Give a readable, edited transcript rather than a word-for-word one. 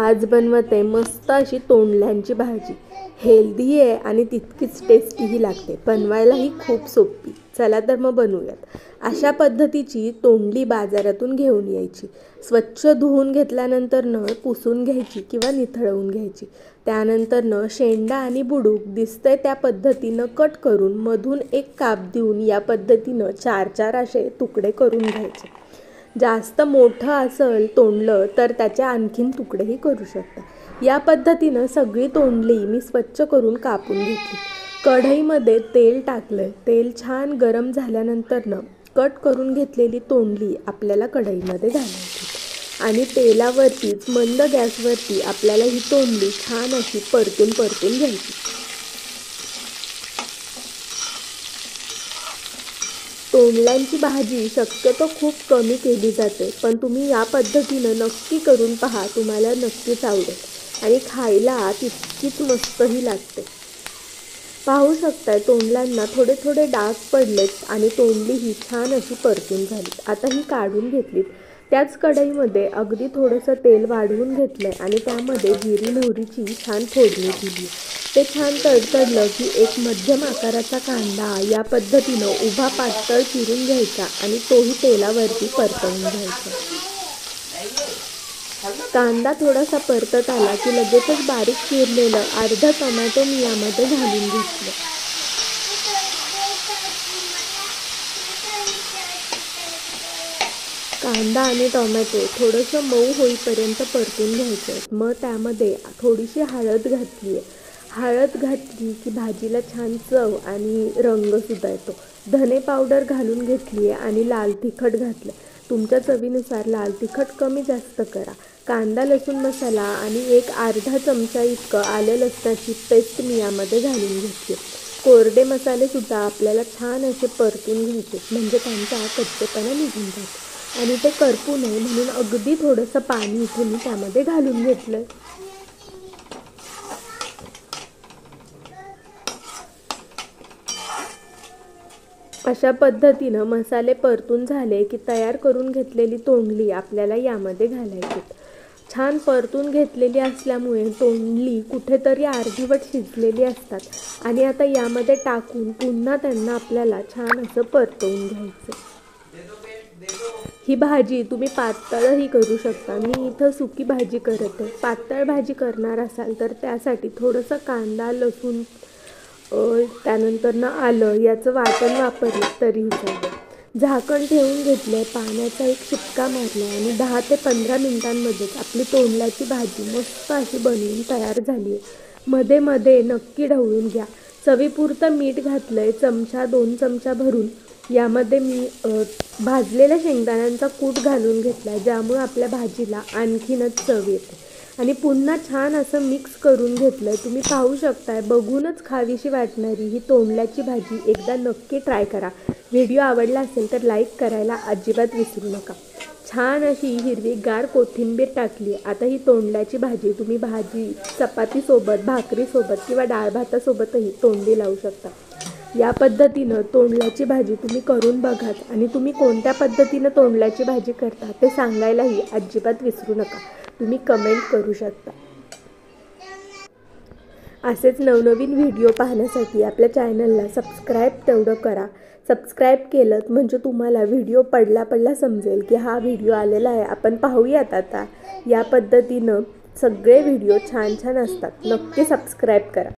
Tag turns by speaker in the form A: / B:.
A: आज बनवते मस्त अशी तोंडल्यांची भाजी। हेल्दी आहे आणि तितकीच टेस्टीही लागते। बनवायलाही खूप सोपी। चला तर मग बनवूयात। अशा पद्धतीची तोंडली बाजारातून घेऊन यायची। स्वच्छ धुवून घेतल्यानंतर पुसून घ्यायची किंवा निथळवून घ्यायची। त्यानंतर शेंडा आणि बुडूक दिसतंय त्या पद्धतीनं कट करून मधून एक काप देऊन या पद्धतीनं 4-4 असे तुकडे करून घ्यायचे। जास्त मोठं असेल तोंडलं तर त्याचे आणखीन तुकडेही करू शकता। या पद्धतीनं सगळी तोंडली मी स्वच्छ करून कापून घेतली। कढईमध्ये तेल टाकलं। तेल छान गरम झाल्यानंतर कट करून घेतलेली तोंडली आपल्याला कढईमध्ये घालायची आणि तेलावरतीच मंद गॅसवरती आपल्याला ही तोंडली छान अशी परतून घ्यायची। तोंडल्यांची भाजी शक्यतो खूप कमी केली जाते, पण तुम्ही या पद्धतीनं नक्की करून पहा, तुम्हाला नक्कीच आवडेल आणि खायला तितकीच मस्तही लागते। पाहू शकताय तोंडल्यांना थोडे थोडे डाग पडलेत आणि तोंडली ही छान अशी परतून झाली। आता ही काढून घेतलीत। त्याच कढईमध्ये अगदी थोडंसं तेल वाढवून घेतलंय आणि त्यामध्ये जिरी मोहरीची छान फोडणी दिली। ते छान तडतडलं की एक मध्यम आकाराचा कांदा या पद्धतीनं उभा पातळ चिरून घ्यायचा आणि तोही तेलावरती परतवून घ्यायचा। कांदा थोडासा परतत आला की लगेचच बारीक चिरलेलं अर्धा टोमॅटो मी यामध्ये घालून घेतलं। कांदा आणि टोमॅटो थोडंसं मऊ होईपर्यंत परतून घ्यायचं। मग त्यामध्ये थोडीशी हळद घातली। हळद घातली की भाजीला छान चव आणि रंगसुद्धा येतो। धने पावडर घालून घेतली आणि लाल तिखट घातलं। तुमच्या चवीनुसार लाल तिखट कमी जास्त करा। कांदा लसूण मसाला आणि एक अर्धा चमचा इतकं आलं लसणाची पेस्ट मी यामध्ये घालून घेतली। कोरडे मसालेसुद्धा आपल्याला छान असे परतून घ्यायचे, म्हणजे त्यांचा कच्चेपणा निघून जातो आणि ते करपू नये म्हणून अगदी थोडंसं पाणी इथे मी त्यामध्ये घालून घेतलं। अशा पद्धतीनं मसाले परतून झाले की तयार करून घेतलेली तोंडली आपल्याला यामध्ये घालायची। छान परतून घेतलेली असल्यामुळे तोंडली कुठेतरी अर्धवट शिजलेली असतात आणि आता यामध्ये टाकून पुन्हा त्यांना आपल्याला छान असं परतवून घ्यायचं। ही भाजी तुम्ही पातळही करू शकता। मी इथं सुकी भाजी करते। पातळ भाजी करणार असाल तर त्यासाठी थोडंसं कांदा लसूण त्यानंतर आलं याचं वाटण वापरलं तरीही चालेल। झाकण ठेवून घेतलं, पाण्याचा एक शिपका मारला आणि 10 ते 15 मिनिटांमध्येच आपली तोंडल्याची भाजी मस्त अशी बनवून तयार झाली आहे। मध्ये मध्ये नक्की ढवळून घ्या। चवीपुरतं मीठ घातलंय, 1-2 चमचा भरून। यामध्ये मी भाजलेल्या शेंगदाण्यांचा कूट घालून घेतला, ज्यामुळे आपल्या भाजीला आणखीनच चव येते आणि पुन्हा छान असं मिक्स करून घेतलंय। तुम्ही पाहू शकताय, बघूनच खावीशी वाटणारी ही तोंडल्याची भाजी एकदा नक्की ट्राय करा। व्हिडिओ आवडला असेल तर लाईक करायला अजिबात विसरू नका। छान अशी हिरवीगार कोथिंबीर टाकली। आता ही तोंडल्याची भाजी तुम्ही चपातीसोबत, भाकरीसोबत किंवा डाळ भातासोबतही तोंडी लावू शकता। या पद्धतीनं तोंडल्याची भाजी तुम्ही करून बघाच आणि तुम्ही कोणत्या पद्धतीनं तोंडल्याची भाजी करता ते सांगायलाही अजिबात विसरू नका। तुम्ही कमेंट करू शकता। असेच नवनवीन व्हिडिओ पाहण्यासाठी आपल्या चॅनलला सबस्क्राईब तेवढं करा। सबस्क्राईब केलं म्हणजे तुम्हाला व्हिडिओ पडला समजेल की हा व्हिडिओ आलेला आहे, आपण पाहूयात आता। या पद्धतीनं सगळे व्हिडिओ छान असतात। नक्की सबस्क्राईब करा।